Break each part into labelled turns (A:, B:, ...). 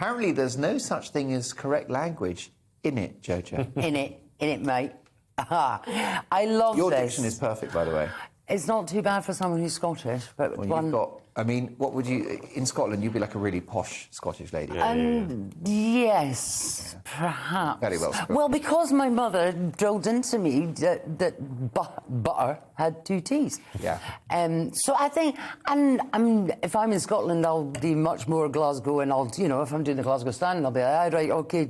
A: apparently there's no such thing as correct language in it, Jojo.
B: In it, mate. I love
A: Your
B: this.
A: diction is perfect, by the way.
B: It's not too bad for someone who's Scottish, but
A: Well, you've got... I mean, what would you... In Scotland, you'd be like a really posh Scottish lady.
B: Yes, perhaps.
A: Very well spoken.
B: Well, because my mother drilled into me that butter had two T's.
A: Yeah.
B: So I think, if I'm in Scotland, I'll be much more Glasgow, and I'll, if I'm doing the Glasgow stand, I'll be like, right, okay,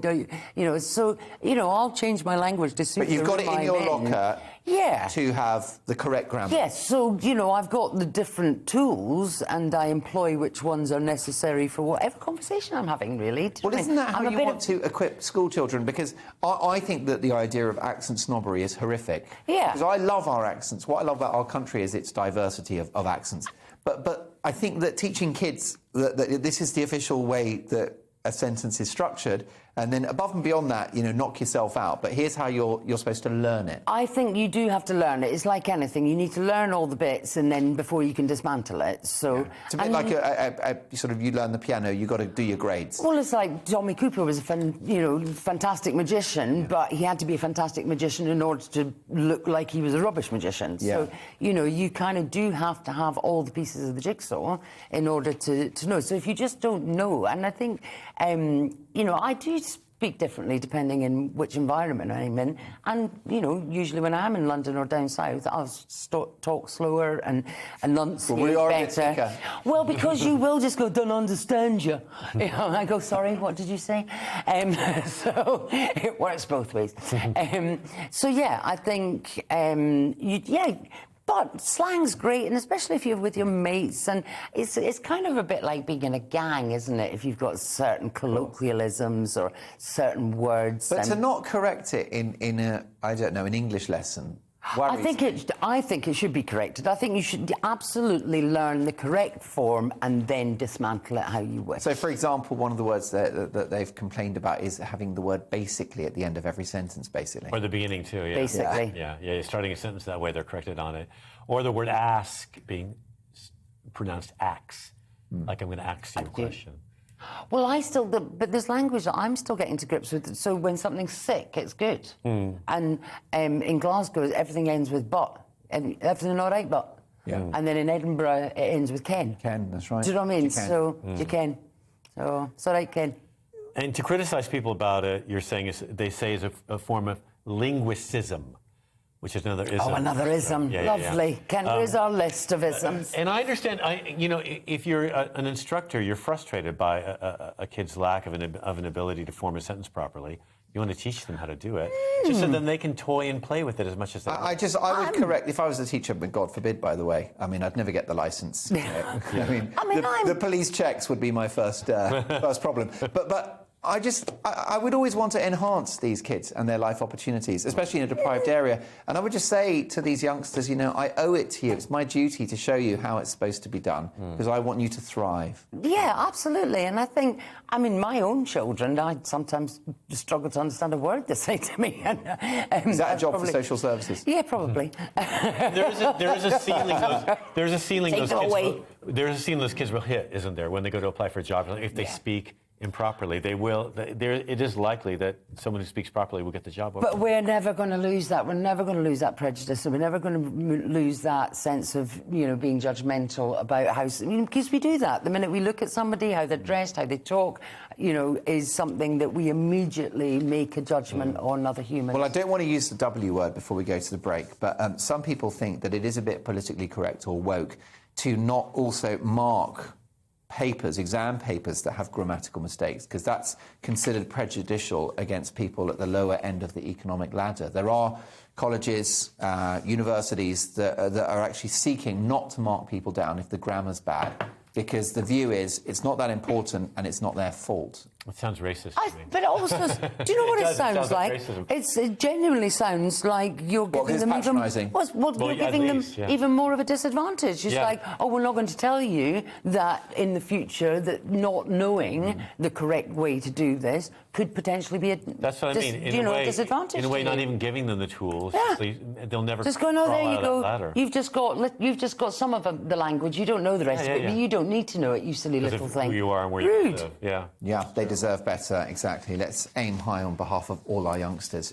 B: so, I'll change my language to suit.
A: But you've got it in your locker.
B: Yeah.
A: To have the correct grammar.
B: Yes, so, I've got the different tools and I employ which ones are necessary for whatever conversation I'm having, really.
A: Well, isn't that how you want to equip school children? Because I think that the idea of accent snobbery is horrific.
B: Yeah.
A: Because I love our accents. What I love about our country is its diversity of accents. But I think that teaching kids that this is the official way that a sentence is structured, and then above and beyond that, knock yourself out. But here's how you're supposed to learn it.
B: I think you do have to learn it. It's like anything. You need to learn all the bits, and then before you can dismantle it. So
A: it's a bit like you learn the piano. You got to do your grades.
B: Well, it's like Tommy Cooper was a fantastic magician, but he had to be a fantastic magician in order to look like he was a rubbish magician.
A: Yeah.
B: So you kind of do have to have all the pieces of the jigsaw in order to know. So if you just don't know, and I think I do speak differently depending in which environment I'm in, and usually when I'm in London or down south, I'll talk slower and enunciate better. Well, because you will just go, don't understand you. I go, sorry, what did you say? So it works both ways. So yeah, I think But slang's great, and especially if you're with your mates, and it's kind of a bit like being in a gang, isn't it? If you've got certain colloquialisms or certain words.
A: But to not correct it in an English lesson.
B: I think it should be corrected. I think you should absolutely learn the correct form and then dismantle it how you wish.
A: So, for example, one of the words that they've complained about is having the word basically at the end of every sentence, basically.
C: Or the beginning, too, yeah.
B: Basically.
C: Yeah, you're starting a sentence that way, they're corrected on it. Or the word ask being pronounced ax, like I'm going to ask you a question.
B: Well, but there's language that I'm still getting to grips with. So when something's sick, it's good. And in Glasgow, everything ends with but. Everything all right, but. Yeah. And then in Edinburgh, it ends with Ken.
A: Ken, that's right.
B: Do you know what I mean? So, you Ken. So, it's all right, Ken.
C: And to criticize people about it, you're saying they say is a form of linguicism, which is another ism.
B: Oh, another ism.
C: Yeah,
B: lovely.
C: yeah.
B: Ken, where's our list of isms?
C: And I understand, if you're an instructor, you're frustrated by a kid's lack of an ability to form a sentence properly. You want to teach them how to do it, just so then they can toy and play with it as much as they want.
A: I would correct, if I was a teacher, but God forbid, by the way, I'd never get the licence. The police checks would be my first problem. But I would always want to enhance these kids and their life opportunities, especially in a deprived area. And I would just say to these youngsters, I owe it to you. It's my duty to show you how it's supposed to be done, because I want you to thrive.
B: Yeah, absolutely. And I think, my own children, I sometimes struggle to understand a word they say to me.
A: Is that a job for social services?
B: Yeah, probably.
C: There is a ceiling. There's a ceiling.
B: Take them away.
C: There's a ceiling those kids will hit, isn't there, when they go to apply for a job? If they speak improperly, they will. It is likely that someone who speaks properly will get the job.
B: But we're never going to lose that. We're never going to lose that prejudice, and we're never going to lose that sense of being judgmental about how. Because we do that the minute we look at somebody, how they're dressed, how they talk, is something that we immediately make a judgment on other humans.
A: Well, I don't want to use the W word before we go to the break, but some people think that it is a bit politically correct or woke to not also mark exam papers that have grammatical mistakes, because that's considered prejudicial against people at the lower end of the economic ladder. There are colleges, universities that are actually seeking not to mark people down if the grammar's bad, because the view is it's not that important and it's not their fault.
C: It sounds racist to me.
B: But also, do you know what it sounds like? It genuinely sounds like you're giving them even more of a disadvantage. It's like, we're not going to tell you that in the future that not knowing the correct way to do this could potentially be a disadvantage.
C: In a way, not even giving them the tools.
B: Yeah.
C: They'll never
B: just go, no, there you go.
C: Ladder.
B: You've just got some of the language. You don't know the rest of it. But you don't need to know it, you silly little thing.
C: Who you are and where you live.
A: Yeah, they deserve deserve better, exactly. Let's aim high on behalf of all our youngsters.